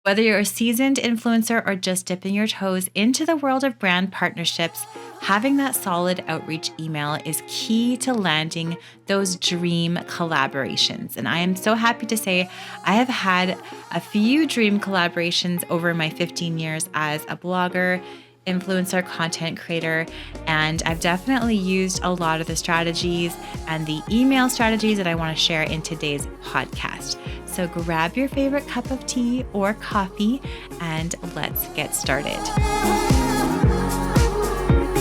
Whether you're a seasoned influencer or just dipping your toes into the world of brand partnerships, having that solid outreach email is key to landing those dream collaborations. And I am so happy to say I have had a few dream collaborations over my 15 years as a blogger, influencer, content creator, and I've definitely used a lot of the strategies and the email strategies that I want to share in today's podcast. So grab your favorite cup of tea or coffee and let's get started.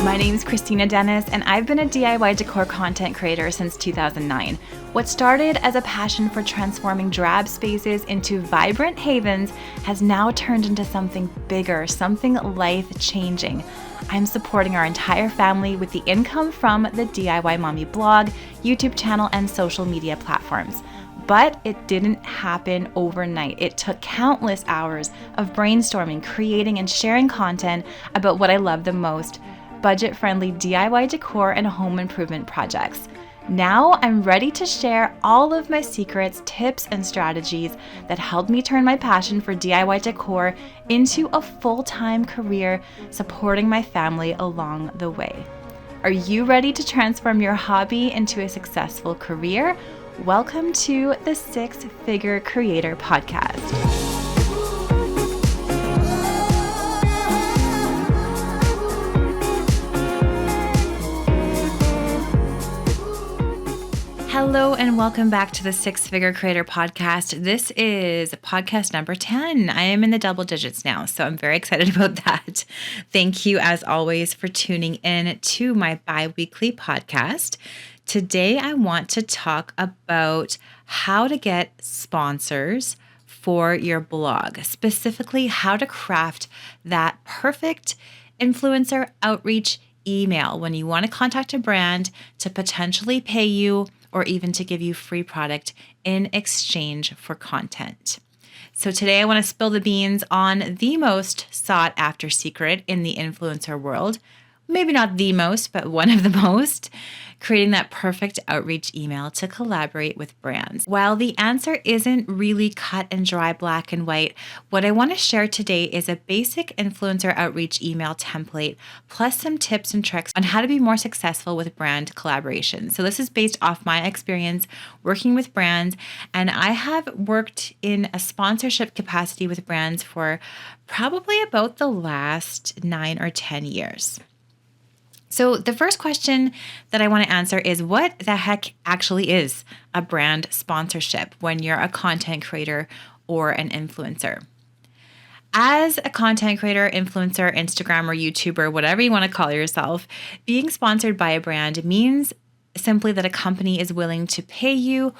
My name is Christina Dennis, and I've been a DIY decor content creator since 2009. What started as a passion for transforming drab spaces into vibrant havens has now turned into something bigger, something life-changing. I'm supporting our entire family with the income from the DIY Mommy blog, YouTube channel, and social media platforms. But it didn't happen overnight. It took countless hours of brainstorming, creating, and sharing content about what I love the most: budget-friendly DIY decor and home improvement projects. Now I'm ready to share all of my secrets, tips, and strategies that helped me turn my passion for DIY decor into a full-time career, supporting my family along the way. Are you ready to transform your hobby into a successful career? Welcome to the Six Figure Creator Podcast. Hello and welcome back to the Six Figure Creator Podcast. This is podcast number 10. I am in the double digits now, so I'm very excited about that. Thank you, as always, for tuning in to my bi-weekly podcast. Today, I want to talk about how to get sponsors for your blog, specifically how to craft that perfect influencer outreach email when you want to contact a brand to potentially pay you or even to give you free product in exchange for content. So today I want to spill the beans on the most sought after secret in the influencer world. Maybe not the most, but one of the most: creating that perfect outreach email to collaborate with brands. While the answer isn't really cut and dry, black and white, what I want to share today is a basic influencer outreach email template, plus some tips and tricks on how to be more successful with brand collaborations. So this is based off my experience working with brands, and I have worked in a sponsorship capacity with brands for probably about the last 9 or 10 years. So the first question that I want to answer is, what the heck actually is a brand sponsorship when you're a content creator or an influencer? As a content creator, influencer, Instagrammer, YouTuber, whatever you want to call yourself, being sponsored by a brand means simply that a company is willing to pay you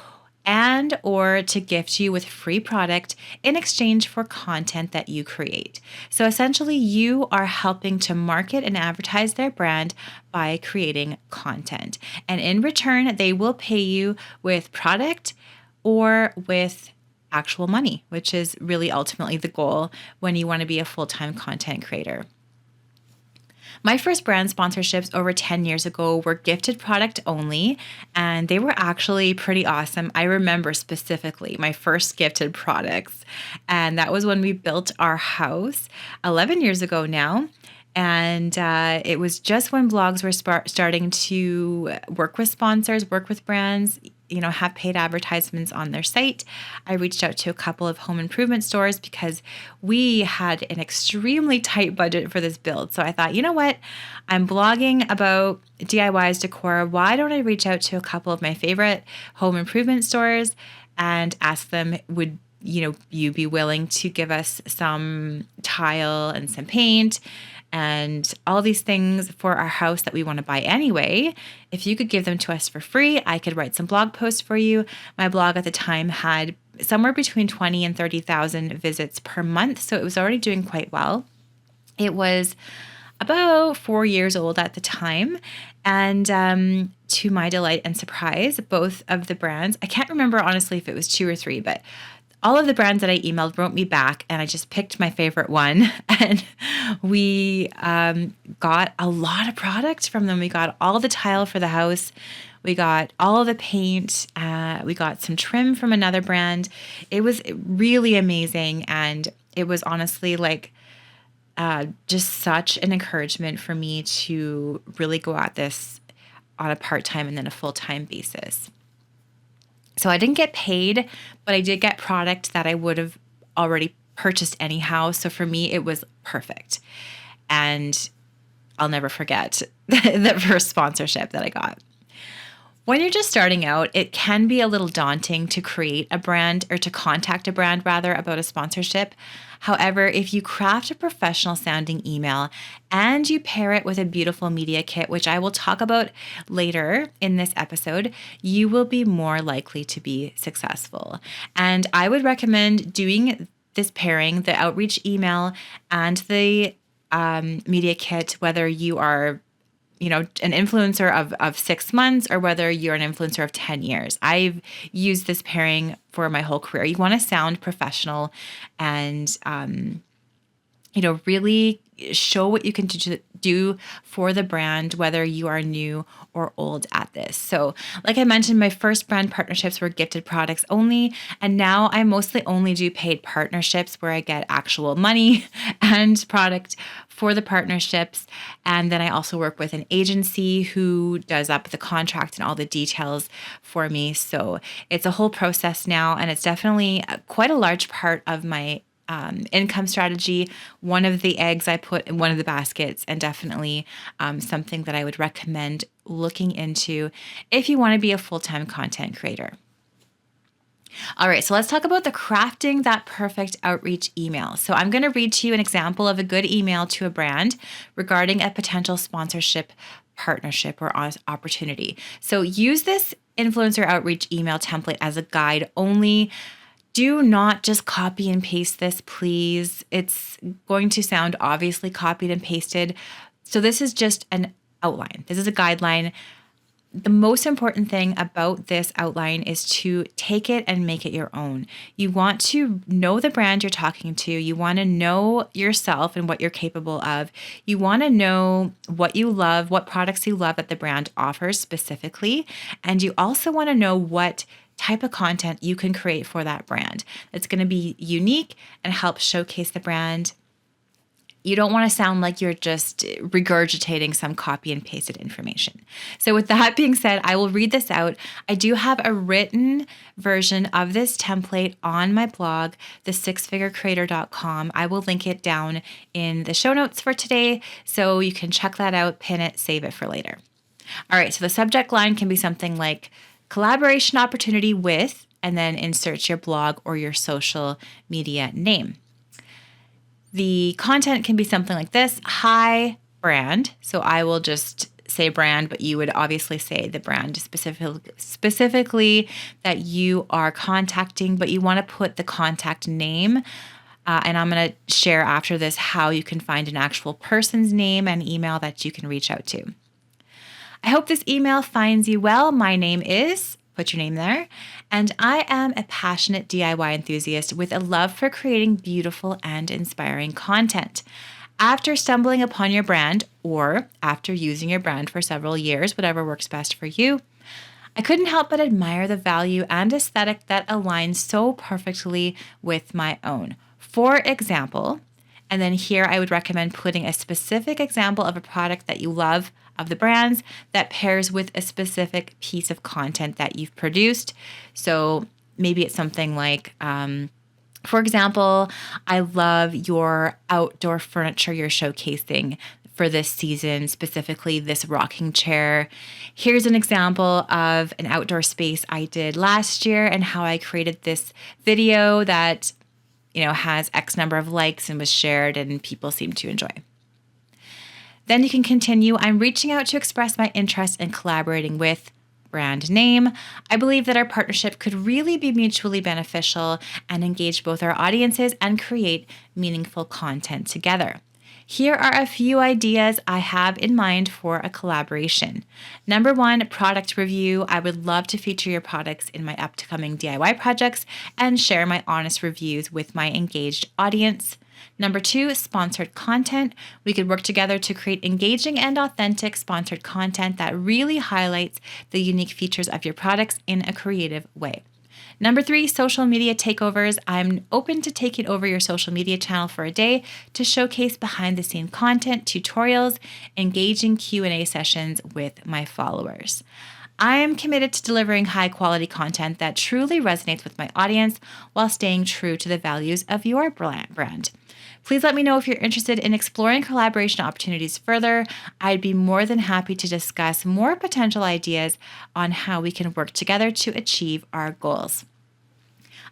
and or to gift you with free product in exchange for content that you create. So essentially, you are helping to market and advertise their brand by creating content. And in return, they will pay you with product or with actual money, which is really ultimately the goal when you want to be a full-time content creator. My first brand sponsorships over 10 years ago were gifted product only, and they were actually pretty awesome. I remember specifically my first gifted products, and that was when we built our house 11 years ago now. And it was just when blogs were starting to work with sponsors, work with brands, have paid advertisements on their site. I reached out to a couple of home improvement stores because we had an extremely tight budget for this build. So I thought, you know what? I'm blogging about DIYs decor. Why don't I reach out to a couple of my favorite home improvement stores and ask them, would you be willing to give us some tile and some paint and all these things for our house that we want to buy anyway? If you could give them to us for free, I could write some blog posts for you. My blog at the time had somewhere between 20 and 30,000 visits per month, so it was already doing quite well. It was about 4 years old at the time, and to my delight and surprise, both of the brands, I can't remember honestly if it was 2 or 3, but all of the brands that I emailed wrote me back, and I just picked my favorite one. And we got a lot of product from them. We got all the tile for the house. We got all of the paint. We got some trim from another brand. It was really amazing. And it was honestly like just such an encouragement for me to really go at this on a part-time and then a full-time basis. So I didn't get paid, but I did get product that I would have already purchased anyhow. So for me, it was perfect. And I'll never forget the first sponsorship that I got. When you're just starting out, it can be a little daunting to create a brand, or to contact a brand rather, about a sponsorship. However, if you craft a professional sounding email and you pair it with a beautiful media kit, which I will talk about later in this episode, you will be more likely to be successful. And I would recommend doing this pairing, the outreach email and the media kit, whether you are an influencer of 6 months or whether you're an influencer of 10 years. I've used this pairing for my whole career. You want to sound professional and, really show what you can do for the brand, whether you are new or old at this. So like I mentioned, my first brand partnerships were gifted products only. And now I mostly only do paid partnerships where I get actual money and product for the partnerships. And then I also work with an agency who does up the contract and all the details for me. So it's a whole process now. And it's definitely quite a large part of my income strategy, one of the eggs I put in one of the baskets, and definitely something that I would recommend looking into if you want to be a full-time content creator. All right, so let's talk about the crafting that perfect outreach email. So I'm going to read to you an example of a good email to a brand regarding a potential sponsorship, partnership, or opportunity. So use this influencer outreach email template as a guide only. Do not just copy and paste this, please. It's going to sound obviously copied and pasted. So this is just an outline. This is a guideline. The most important thing about this outline is to take it and make it your own. You want to know the brand you're talking to. You want to know yourself and what you're capable of. You want to know what you love, what products you love that the brand offers specifically. And you also want to know what type of content you can create for that brand. It's going to be unique and help showcase the brand. You don't want to sound like you're just regurgitating some copy and pasted information. So with that being said, I will read this out. I do have a written version of this template on my blog, thesixfigurecreator.com. I will link it down in the show notes for today, so you can check that out, pin it, save it for later. All right, so the subject line can be something like collaboration opportunity with, and then insert your blog or your social media name. The content can be something like this: hi brand. So I will just say brand, but you would obviously say the brand specifically that you are contacting, but you want to put the contact name. And I'm going to share after this how you can find an actual person's name and email that you can reach out to. I hope this email finds you well. My name is, put your name there, and I am a passionate DIY enthusiast with a love for creating beautiful and inspiring content. After stumbling upon your brand, or after using your brand for several years, whatever works best for you, I couldn't help but admire the value and aesthetic that aligns so perfectly with my own. For example, and then here I would recommend putting a specific example of a product that you love of the brands that pairs with a specific piece of content that you've produced. So maybe it's something like, for example, I love your outdoor furniture you're showcasing for this season, specifically this rocking chair. Here's an example of an outdoor space I did last year and how I created this video that has X number of likes and was shared and people seem to enjoy. Then you can continue. I'm reaching out to express my interest in collaborating with brand name. I believe that our partnership could really be mutually beneficial and engage both our audiences and create meaningful content together. Here are a few ideas I have in mind for a collaboration. Number 1, product review. I would love to feature your products in my upcoming DIY projects and share my honest reviews with my engaged audience. Number 2, sponsored content. We could work together to create engaging and authentic sponsored content that really highlights the unique features of your products in a creative way. Number 3, social media takeovers. I'm open to taking over your social media channel for a day to showcase behind the scene content, tutorials, engaging Q&A sessions with my followers. I am committed to delivering high quality content that truly resonates with my audience while staying true to the values of your brand. Please let me know if you're interested in exploring collaboration opportunities further. I'd be more than happy to discuss more potential ideas on how we can work together to achieve our goals.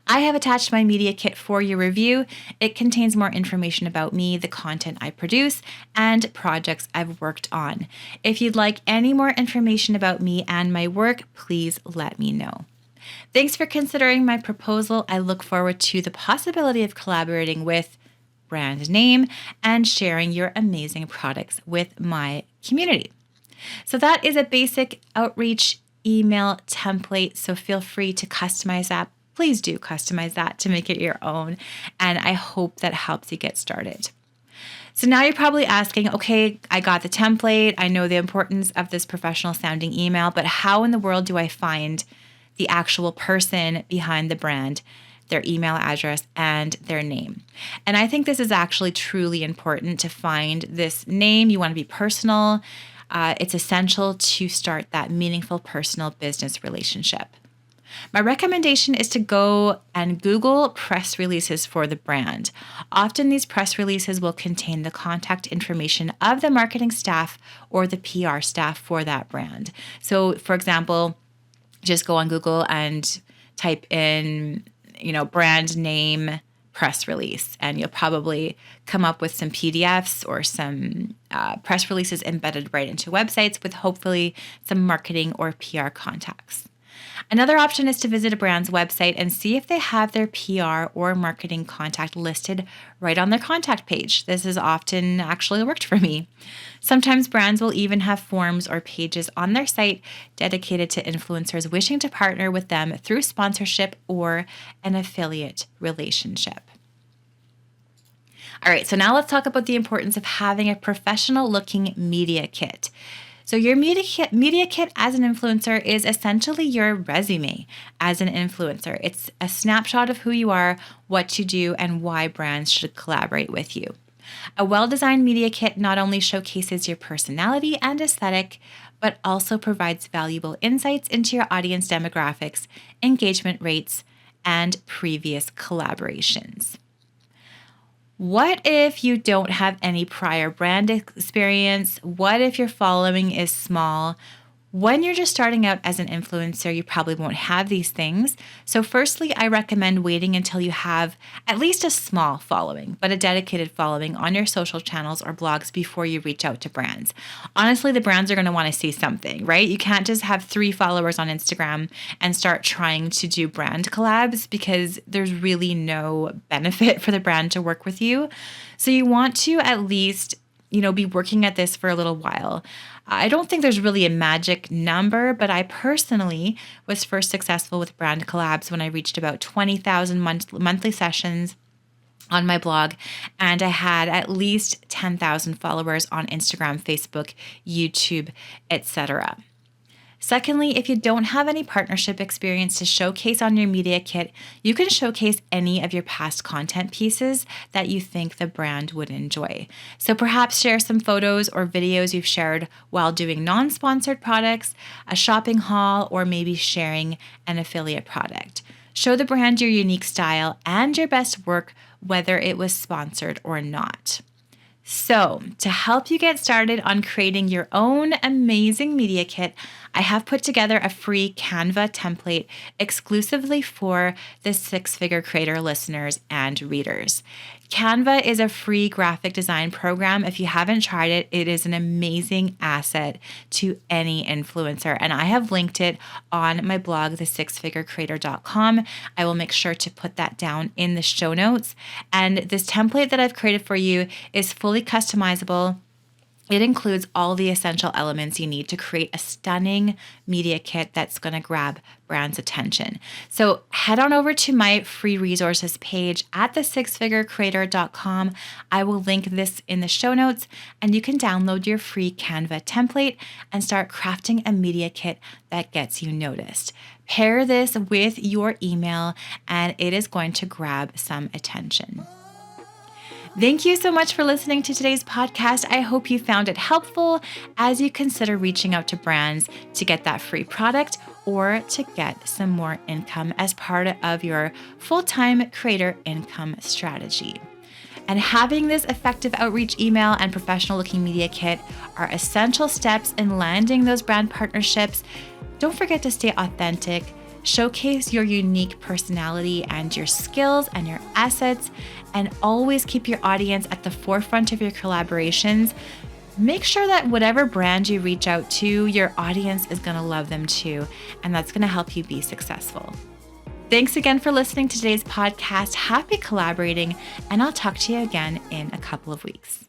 I have attached my media kit for your review. It contains more information about me, the content I produce, and projects I've worked on. If you'd like any more information about me and my work, please let me know. Thanks for considering my proposal. I look forward to the possibility of collaborating with brand name and sharing your amazing products with my community. So that is a basic outreach email template. So feel free to customize that. Please do customize that to make it your own. And I hope that helps you get started. So now you're probably asking, okay, I got the template. I know the importance of this professional sounding email, but how in the world do I find the actual person behind the brand, their email address, and their name? And I think this is actually truly important to find this name. You want to be personal. It's essential to start that meaningful personal business relationship. My recommendation is to go and Google press releases for the brand. Often these press releases will contain the contact information of the marketing staff or the PR staff for that brand. So for example, just go on Google and type in, brand name press release, and you'll probably come up with some PDFs or some press releases embedded right into websites with hopefully some marketing or PR contacts. Another option is to visit a brand's website and see if they have their PR or marketing contact listed right on their contact page. This has often actually worked for me. Sometimes brands will even have forms or pages on their site dedicated to influencers wishing to partner with them through sponsorship or an affiliate relationship. All right, so now let's talk about the importance of having a professional looking media kit. So your media kit as an influencer is essentially your resume as an influencer. It's a snapshot of who you are, what you do, and why brands should collaborate with you. A well-designed media kit not only showcases your personality and aesthetic, but also provides valuable insights into your audience demographics, engagement rates, and previous collaborations. What if you don't have any prior brand experience? What if your following is small? When you're just starting out as an influencer, you probably won't have these things. So firstly, I recommend waiting until you have at least a small following, but a dedicated following on your social channels or blogs before you reach out to brands. Honestly, the brands are going to want to see something, right? You can't just have 3 followers on Instagram and start trying to do brand collabs because there's really no benefit for the brand to work with you. So you want to at least be working at this for a little while. I don't think there's really a magic number, but I personally was first successful with brand collabs when I reached about 20,000 monthly sessions on my blog, and I had at least 10,000 followers on Instagram, Facebook, YouTube, etc. Secondly, if you don't have any partnership experience to showcase on your media kit, you can showcase any of your past content pieces that you think the brand would enjoy. So perhaps share some photos or videos you've shared while doing non-sponsored products, a shopping haul, or maybe sharing an affiliate product. Show the brand your unique style and your best work, whether it was sponsored or not. So, to help you get started on creating your own amazing media kit, I have put together a free Canva template exclusively for the Six Figure Creator listeners and readers. Canva is a free graphic design program. If you haven't tried it, it is an amazing asset to any influencer. And I have linked it on my blog, thesixfigurecreator.com. I will make sure to put that down in the show notes. And this template that I've created for you is fully customizable. It includes all the essential elements you need to create a stunning media kit that's going to grab brands' attention. So head on over to my free resources page at thesixfigurecreator.com. I will link this in the show notes, and you can download your free Canva template and start crafting a media kit that gets you noticed. Pair this with your email, and it is going to grab some attention. Thank you so much for listening to today's podcast. I hope you found it helpful as you consider reaching out to brands to get that free product or to get some more income as part of your full-time creator income strategy. And having this effective outreach email and professional looking media kit are essential steps in landing those brand partnerships. Don't forget to stay authentic. Showcase your unique personality and your skills and your assets, and always keep your audience at the forefront of your collaborations. Make sure that whatever brand you reach out to, your audience is going to love them too, and that's going to help you be successful. Thanks again for listening to today's podcast. Happy collaborating, and I'll talk to you again in a couple of weeks.